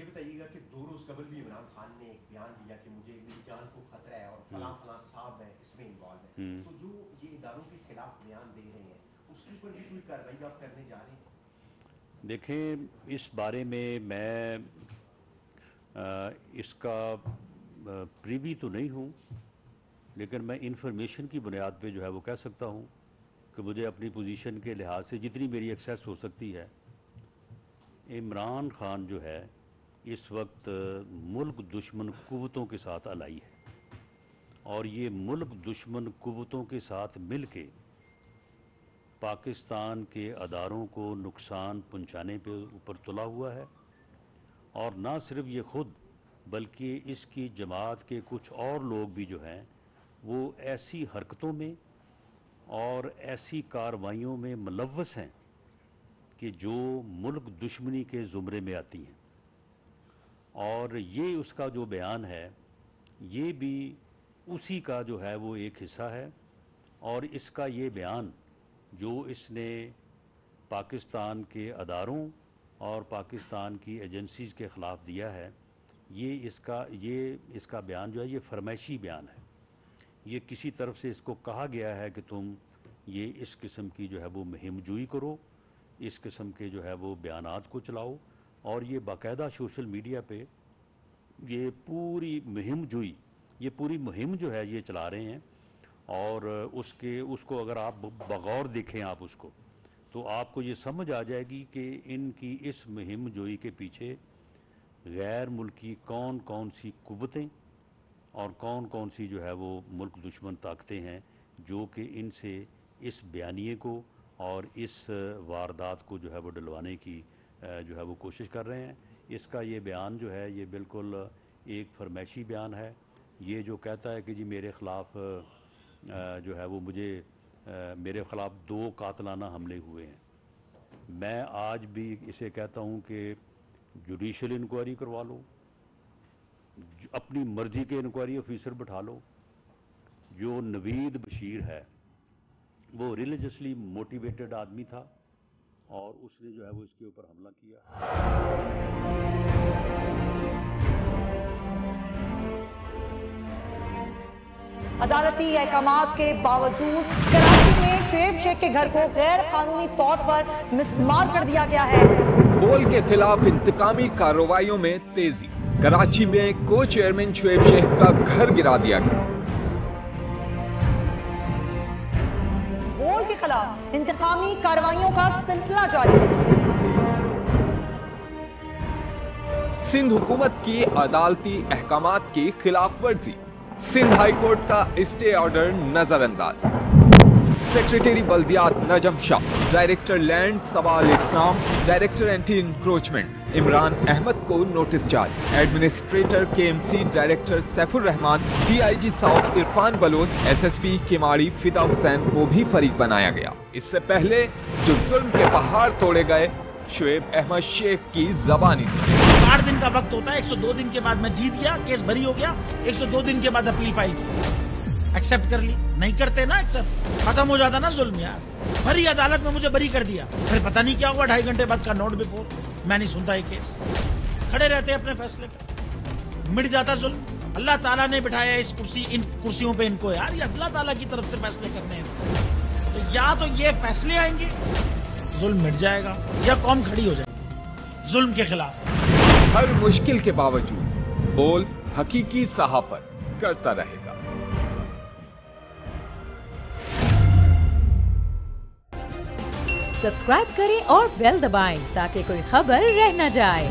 یہ بتائیے گا کہ 2 روز قبل بھی عمران خان نے ایک بیان دیا کہ مجھے میری جان کو خطرہ ہے اور فلاں فلاں صاحب ہیں اس میں انوالو ہیں، تو جو یہ اداروں کے خلاف بیان دے رہے ہیں اس کے اوپر بھی کوئی کارروائی آپ کرنے جا رہے ہیں؟ دیکھیں، اس بارے میں اس کا پریوی تو نہیں ہوں، لیکن میں انفارمیشن کی بنیاد پہ جو ہے وہ کہہ سکتا ہوں کہ مجھے اپنی پوزیشن کے لحاظ سے جتنی میری ایکسیس ہو سکتی ہے، عمران خان جو ہے اس وقت ملک دشمن قوتوں کے ساتھ الائی ہے، اور یہ ملک دشمن قوتوں کے ساتھ مل کے پاکستان کے اداروں کو نقصان پہنچانے پہ اوپر تلا ہوا ہے، اور نہ صرف یہ خود بلکہ اس کی جماعت کے کچھ اور لوگ بھی جو ہیں وہ ایسی حرکتوں میں اور ایسی کارروائیوں میں ملوث ہیں کہ جو ملک دشمنی کے زمرے میں آتی ہیں، اور یہ اس کا جو بیان ہے یہ بھی اسی کا جو ہے وہ ایک حصہ ہے، اور اس کا یہ بیان جو اس نے پاکستان کے اداروں اور پاکستان کی ایجنسیز کے خلاف دیا ہے، یہ اس کا بیان جو ہے یہ فرمائشی بیان ہے۔ یہ کسی طرف سے اس کو کہا گیا ہے کہ تم یہ اس قسم کی جو ہے وہ مہم جوئی کرو، اس قسم کے جو ہے وہ بیانات کو چلاؤ، اور یہ باقاعدہ سوشل میڈیا پہ یہ پوری مہم جو ہے یہ چلا رہے ہیں، اور اس کو اگر آپ بغور دیکھیں آپ اس کو، تو آپ کو یہ سمجھ آ جائے گی کہ ان کی اس مہم جوئی کے پیچھے غیر ملکی کون کون سی قوتیں اور کون کون سی جو ہے وہ ملک دشمن طاقتیں ہیں جو کہ ان سے اس بیانیے کو اور اس واردات کو جو ہے وہ ڈلوانے کی جو ہے وہ کوشش کر رہے ہیں۔ اس کا یہ بیان جو ہے یہ بالکل ایک فرمائشی بیان ہے۔ یہ جو کہتا ہے کہ جی میرے خلاف جو ہے وہ میرے خلاف 2 قاتلانہ حملے ہوئے ہیں، میں آج بھی اسے کہتا ہوں کہ جوڈیشل انکوائری کروا لو، اپنی مرضی کے انکوائری آفیسر بٹھا لو۔ جو نوید بشیر ہے وہ ریلیجسلی موٹیویٹڈ آدمی تھا، اور اس نے جو ہے وہ اس کے اوپر حملہ کیا۔ عدالتی احکامات کے باوجود کراچی میں شعیب شیخ کے گھر کو غیر قانونی طور پر مسمار کر دیا گیا ہے۔ بول کے خلاف انتقامی کارروائیوں میں تیزی، کراچی میں کو چیئرمین شعیب شیخ کا گھر گرا دیا گیا۔ بول کے خلاف انتقامی کارروائیوں کا سلسلہ جاری ہے۔ سندھ حکومت کی عدالتی احکامات کی خلاف ورزی، سندھ ہائی کورٹ کا اسٹے آرڈر نظر انداز۔ سیکریٹری بلدیات نجم شاہ، ڈائریکٹر لینڈ سوال اقسام، director anti encroachment Imran Ahmed کو نوٹس جاری، administrator K M C director Saif ur-Rehman, D I G south Irfan Baloch, S S P Keamari Fida Hussain کو بھی فریق بنایا گیا۔ اس سے پہلے جو ظلم کے پہاڑ توڑے گئے، شعیب احمد شیخ کی زبانی سنی۔ 60 دن کا وقت ہوتا ہے، 102 دن کے بعد میں جیت گیا، کیس بری ہو گیا، 102 دن کے بعد اپیل فائل کی، ایکسپٹ کر لی، نہیں کرتے نا ایکسپٹ، ختم ہو جاتا نا ظلم یار۔ بھری عدالت میں مجھے بری کر دیا، پھر پتہ نہیں کیا ہوا، 2.5 گھنٹے بعد کا نوٹ بیفور، میں نہیں سنتا یہ کیس، کھڑے رہتے اپنے فیصلے پہ، مٹ جاتا ظلم۔ اللہ تعالیٰ نے بٹھایا ان کرسیوں پہ ان کو یار، یہ اللہ تعالیٰ کی طرف سے فیصلے کرنے ہیں، تو یا تو یہ فیصلے آئیں گے ظلم مٹ جائے گا، یا قوم کھڑی ہو جائے گی ظلم کے خلاف۔ ہر مشکل کے باوجود بول حقیقی صحافت کرتا رہے گا۔ سبسکرائب کریں اور بیل دبائیں تاکہ کوئی خبر رہ نہ جائے۔